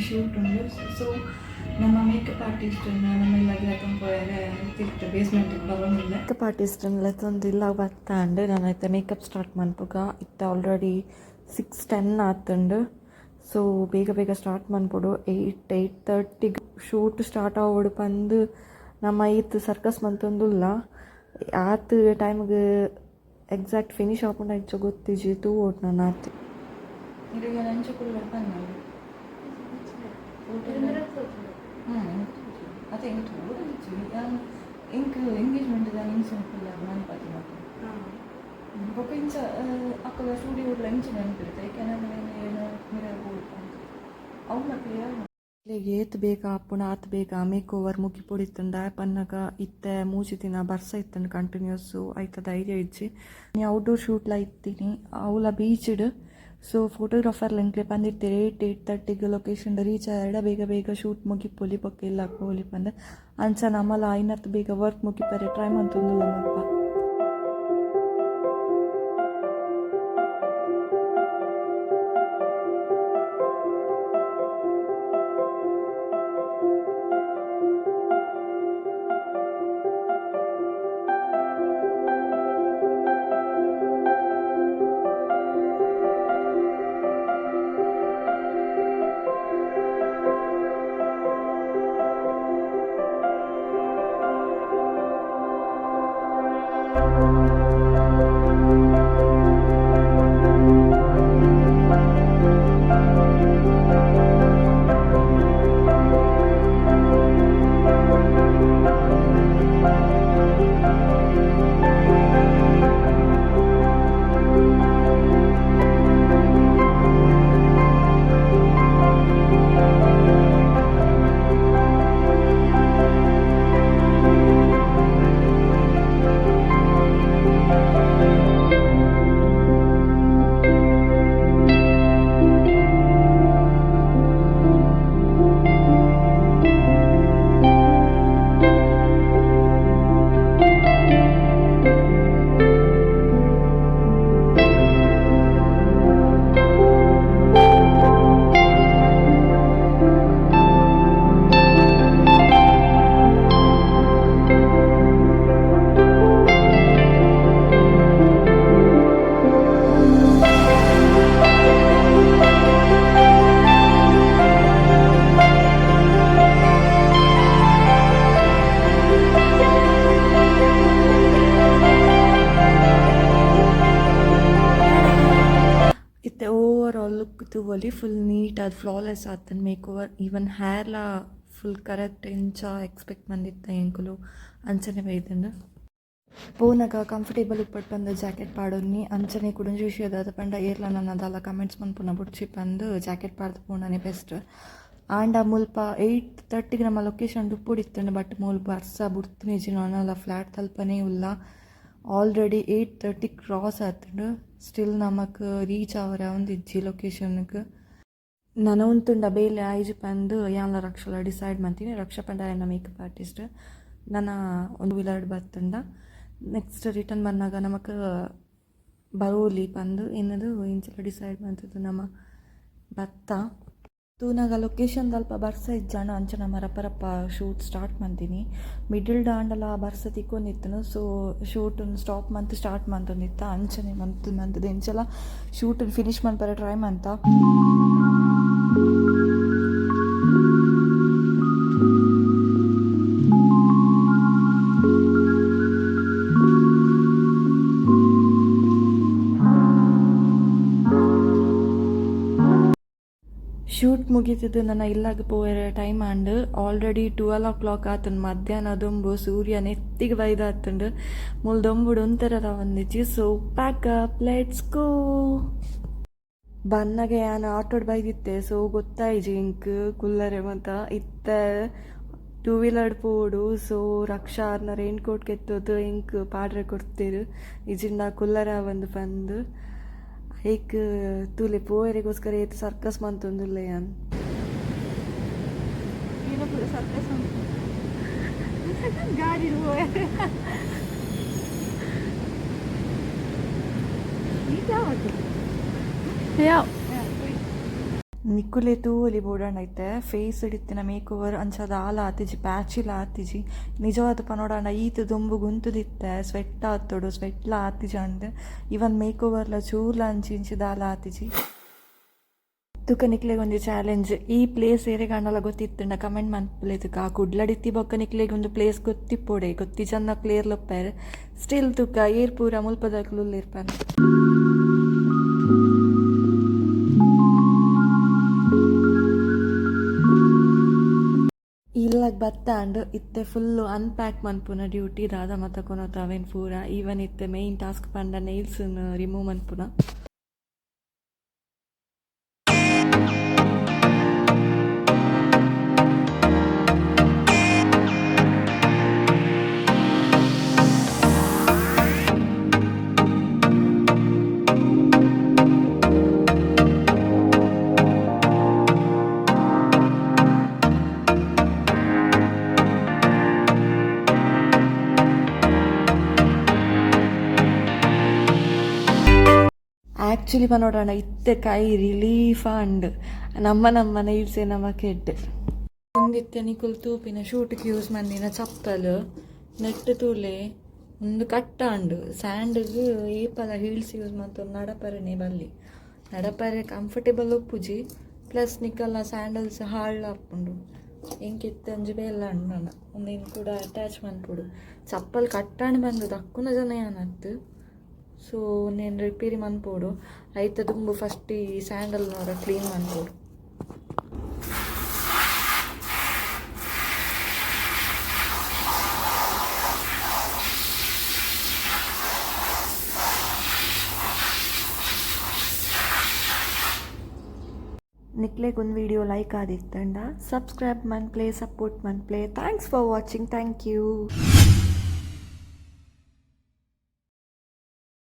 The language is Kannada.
ಶೂಟ್ ಉಂಡು. ಸೊ ನಮ್ಮ ಮೇಕಪ್ ಆರ್ಟಿಸ್ಟ್ ನಮ್ಮೆಲ್ಲ ಗೆಳತಂಪೋಯರೆ ತಿರ್ತ ಬೇಸ್ಮೆಂಟಿಗೆ ಬರೋನಿಲ್ಲ. ಮೇಕಪ್ ಆರ್ಟಿಸ್ಟ್ ಲೆತ್ತೊಂದಿಲ್ಲ ಬರ್ತಾಂಡು ನಾನು ಆಯ್ತು ಮೇಕಪ್ ಸ್ಟಾರ್ಟ್ ಮನ್ಪುಗ ಇತ್ತ ಆಲ್ರೆಡಿ 6:10 ಆತುಂಡು. ಸೊ ಬೇಗ ಬೇಗ ಸ್ಟಾರ್ಟ್ ಮನ್ಪೊಡು. 8:30ಗೆ ಶೂಟ್ ಸ್ಟಾರ್ಟ್ ಆಗೋಡು ಪಂದು ನಮ್ಮ ಐತ್ ಸರ್ಕಸ್ ಮಂತೊಂದುಲ್ಲ ಆತು ಟೈಮ್ಗೆ ಎಕ್ಸಾಕ್ಟ್ ಫಿನಿಶ್ ಆಪುಂಡು ಹೆಚ್ಚು ಗೊತ್ತಿಜಿ ತೂ ಓಟ್ ನಾನು ಆತು ಈಗ ಲಂಚ್ ಕೂಡ ಬಂದು ಅದೇ ಇಂಕ್ ಎಂಗೇಜ್ಮೆಂಟ್ ಇಂಚ ಮನ್ಪಾತಿ ಬೊಕ್ಕ ಇಂಚ ಅಕ್ಕ ಸ್ಟುಡಿಯೋ ಲಂಚ್ ನೆನಪಿರುತ್ತೆ ಏಕೆಂದರೆ ಏನು ಮಿರರ್ ಬೋರ್ಡ್ ಅವು ಮತ್ತೆ ಏತ್ ಬೇಗ ಅಪ್ಪುನ ಆತ್ ಬೇಗ ಮೇಕ್ ಓವರ್ ಮುಗಿ ಪೊಡಿತುಂಡ ಪನ್ನಗ ಇತ್ತೆ ಮೂಜಿ ದಿನ ಬರ್ಸ ಇತ್ತಂಡು ಕಂಟಿನ್ಯೂಸು ಐತ ಧೈರ್ಯ ಇಜ್ಜಿ ನೀ ಔಟ್ಡೋರ್ ಶೂಟ್ಲ ಇತ್ತೀನಿ ಅವಳ ಬೀಚ್ಡ್. ಸೊ ಫೋಟೋಗ್ರಾಫರ್ ಲೆಂಕ್ಲೆ ಪಂದಿರ್ತೀರಿ 8:30ಗೆ ಲೊಕೇಶನ್ ರೀಚ್ ಆಡ ಬೇಗ ಬೇಗ ಶೂಟ್ ಮುಗಿಪೊಲಿ ಪಕ್ಕ ಇಲ್ಲ ಹಾಕೋಲಿ ಪಂದ ಅಂಚ ನಮ್ಮಲ್ಲ ಐನತ್ತು ಬೇಗ ವರ್ಕ್ ಮುಗಿಪರೆ ಟ್ರೈ ಮಂತೊಂದುಲ್ಲ ಮಲ್ಪ. ಲುಕ್ ತೂವಲ್ಲಿ ಫುಲ್ ನೀಟ್ ಅದು ಫ್ಲಾಲೆಸ್ ಆತನ ಮೇಕ್ ಓವರ್. ಈವನ್ ಹೇರ್ಲ ಫುಲ್ ಕರೆಕ್ಟ್ ಎಂಚ ಎಕ್ಸ್ಪೆಕ್ಟ್ ಬಂದಿತ್ತ ಎಂಕುಲು ಅಂಚನೆ ಬೈದಂಡು ಪೋನಾಗ ಕಂಫರ್ಟೇಬಲ್ ಉಪ್ಪಟ್ಟು ಬಂದು ಜಾಕೆಟ್ ಪಾಡೋನಿ ಅಂಚನೆ ಕುಡಂಜು ವಿಷಯದ ಪಂಡ ಏರ್ಲ ನನ್ನದಲ್ಲ ಕಮೆಂಟ್ಸ್ ಮನ್ಪುನ ಬುಡ್ಚಿ ಬಂದು ಜಾಕೆಟ್ ಪಾಡ್ದು ಪೋಣನೆ ಬೆಸ್ಟ್. ಆಂಡ ಮುಲ್ಪ 8:30ಗೆ ನಮ್ಮ ಲೊಕೇಶನ್ ದುಪ್ಪುಡಿತ್ತಂಡು ಬಟ್ ಮೂಲ್ ಬರ್ಸ ಬುಡ್ತಿನಿಜಿ ನಾನಲ್ಲ ಫ್ಲ್ಯಾಟ್ ತಲ್ಪನೇ ಇಲ್ಲ. ಆಲ್ರೆಡಿ 8:30 ಕ್ರಾಸ್ ಆತುಂಡು ಸ್ಟಿಲ್ ನಮಕ್ ರೀಚ್ ಆವರೆ ಒಂದು ಇಜ್ಜಿ ಲೊಕೇಶನ್ಗೆ. ನಾನು ಉಂತುಂಡ ಬೇಲೆ ಐಜು ಪಂದು ಯಾನ್ಲ ರಕ್ಷಲ ಡಿಸೈಡ್ ಮಾಡ್ತೀನಿ. ರಕ್ಷಾ ಪಂಡ ನನ್ನ ಮೇಕಪ್ ಆರ್ಟಿಸ್ಟ್ ನನ್ನ ಒಂದು ವಿಲಾಡ್ ಬರ್ತಂಡ ನೆಕ್ಸ್ಟ್ ರಿಟರ್ನ್ ಬಂದಾಗ ನಮಕ್ ಬರೋಲಿ ಪಂದು ಏನದು ಇಂಚಲ ಡಿಸೈಡ್ ಮಾಡ್ತದ್ದು ನಮ್ಮ ಭತ್ತ ತೂನಾಗ ಲೊಕೇಶನ್ ಅಲ್ಪ ಬರ್ಸ ಇಜ್ಜಾಣ ಅಂಚ ನಮ್ಮ ರಪ್ಪ ಶೂಟ್ ಸ್ಟಾರ್ಟ್ ಮಾಡ್ತೀನಿ. ಮಿಡಲ್ ದಾಂಡಲ ಬರ್ಸ ತಿಕ್ಕೊಂಡಿತ್ತನು. ಸೊ ಶೂಟನ್ನು ಸ್ಟಾಪ್ ಮಂತ್ ಸ್ಟಾರ್ಟ್ ಮಂತಂದಿತ್ತ ಅಂಚನೆ ಮಂತದ ಎಂಚಲ ಶೂಟನ್ನು ಫಿನಿಶ್ ಮಾಡ್ಬಾರ ಟ್ರೈ ಮಂತ. ಶೂಟ್ ಮುಗೀತಿದ್ದು ನನ್ನ ಇಲ್ಲಾಗ ಪೋಯರ ಟೈಮ್ ಆಂಡ್ ಆಲ್ರೆಡಿ 12 o'clock ಆತಂಡು ಮಧ್ಯಾಹ್ನ ದೊಂಬು ಸೂರ್ಯ ನೆತ್ತಿಗೆ ಬೈದ ಆತಂಡು ಮುಲ್ ದೊಂಬುಡು ಒಂಥರದ ಒಂದಿಚ್ಚಿ. So pack up let's go. ಬನ್ನಗೆ ನಾನು ಆಟೋಡ್ ಬೈದಿತ್ತೆ. ಸೊ ಗೊತ್ತಾಯ್ಜಿ ಇಂಕ್ ಕುಲ್ಲರೆ ಮತ ಇತ್ತ 2 wheeler ಪೋಡು. ಸೊ ರಕ್ಷಾ ಅರ್ನ ರೈನ್ ಕೋಟ್ ಕೆತ್ತೋದು ಇಂಕ್ ಪಾಡ್ರೆ ಕೊಡ್ತೀರು ಇಜಿಂದ ಕುಲ್ಲರ ಒಂದು ಬಂದು ಏಕ್ ತೂಲೆ ಪೋಯರಿಗೋಸ್ಕರ ಏತ್ ಸರ್ಕಸ್ ಮಂತೊಂದುಲ್ಲೆ ಯಾನ್ ಸರ್ಕಸ್ ಗಾಡಿ ನಿಕ್ಕುಲೆ ತೂಲಿ ಬೋಡಾಂಡೈತೆ ಫೇಸ್ ಹಿಡಿತಿನ ಮೇಕ್ ಓವರ್ ಅಂಚದ ಆಲ ಆತಿಜಿ ಪ್ಯಾಚಿಲ ಆತಿಜಿ ನಿಜವಾದ ಪನೋಡಾಂಡ ಈತು ದೊಂಬು ಗುಂತುದಿತ್ತೆ ಸ್ವೆಟ್ ಆತೋಡು ಸ್ವೆಟ್ಲ ಆತಿಜಿ ಅಂಡ್ ಇವನ್ ಮೇಕ್ ಓವರ್ಲ ಚೂರ್ಲ ಅಂಚಿಂಚಿದ ಆಲ ಆತಿಜಿ ತುಕ ನಿಕ್ಲೆಗ್ ಒಂಜಿ ಚಾಲೆಂಜ್ ಈ ಪ್ಲೇಸ್ ಏರೆ ಕಾಣಲ್ಲ ಗೊತ್ತಿತ್ತಂಡ ಕಮೆಂಟ್ ಮನ್ಪುಲೆತುಕ ಆ ಕುಡ್ಲಡಿತ್ತಿ ಬೊಕ್ಕ ನಿಕ್ಲೆಗ್ ಒಂದು ಪ್ಲೇಸ್ ಗೊತ್ತಿಪ್ಪೋಡೆ ಗೊತ್ತಿ ಚಂದ ಕ್ಲಿಯರ್ ಲೊಪ್ಪೇರ್ ಸ್ಟಿಲ್ ತುಕ ಏರ್ ಪೂರ ಮುಲ್ಪದಕ್ಲುಲ್ಲಿರ್ಪಾನೆ ಇಲ್ಲಾಗ ಬತ್ತಾಂಡ್ ಇತ್ತೆ ಫುಲ್ಲು ಅನ್ಪ್ಯಾಕ್ ಮನ್ಪುನ ಡ್ಯೂಟಿ ದಾದ ಮತ್ತ ಕೊನೋತ ಅವೇನ್ ಪೂರ ಈವನ್ ಇತ್ತೆ ಮೇಯ್ನ್ ಟಾಸ್ಕ್ ಪಂಡ ನೈಲ್ಸ್ ರಿಮೂವ್ ಮನ್ಪುನ ಆ್ಯಕ್ಚುಲಿ ಪನೋಡೋಣ ಇತ್ತೆ ಕೈ ರಿಲೀಫ್ ಅಂಡ್ ನಮ್ಮ ನೈಲ್ಸೆ ನಮ್ಮ ಕೆಡ್ ಒಂದಿತ್ತೆ ನಿಕುಲ್ ತೂಪಿನ ಶೂಟ್ಗೆ ಯೂಸ್ ಮಂದಿನ ಚಪ್ಪಲ್ ನೆಟ್ ತೂಲೆ ಒಂದು ಕಟ್ಟಾಂಡು ಸ್ಯಾಂಡ್ಗೆ ಏಪಲ ಹೀಲ್ಸ್ ಯೂಸ್ ಮಾಡ್ತು ನಡಪರೆನೆ ಬಲ್ಲಿ ನಡಪರೆ ಕಂಫರ್ಟೇಬಲ್ ಒಪ್ಪುಜಿ ಪ್ಲಸ್ ನಿಕಲ್ಲ ಸ್ಯಾಂಡಲ್ಸ್ ಹಾಳು ಹಾಕ್ಕೊಂಡು ಎಂಕಿತ್ತು ಅಂಜು ಬೇಲ್ಲ ಅಣ್ಣ ಒಂದೇನು ಕೂಡ ಅಟ್ಯಾಚ್ ಮಾಡ್ಕೊಡು ಚಪ್ಪಲ್ ಕಟ್ಟಾಂಡು ಬಂದು ದಕ್ಕುನ ಜನ ಏನತ್ತು ಸೊ నేను ರಿಪೇರಿ ಮನ್ಪೋಡು ಐತ ದುಂಬು ಫಸ್ಟ್ ಈ ಸ್ಯಾಂಡಲ್ನವರ ಕ್ಲೀನ್ ಮನ್ಪೋಡು ನಿಕ್ಲೆಗ್ ಒಂದು ವಿಡಿಯೋ ಲೈಕ್ ಆದಿತ್ತಂಡ ಸಬ್ಸ್ಕ್ರೈಬ್ ಮನ್ಪ್ಲೆ ಸಪೋರ್ಟ್ ಮನ್ಪ್ಲೆ thanks for watching thank you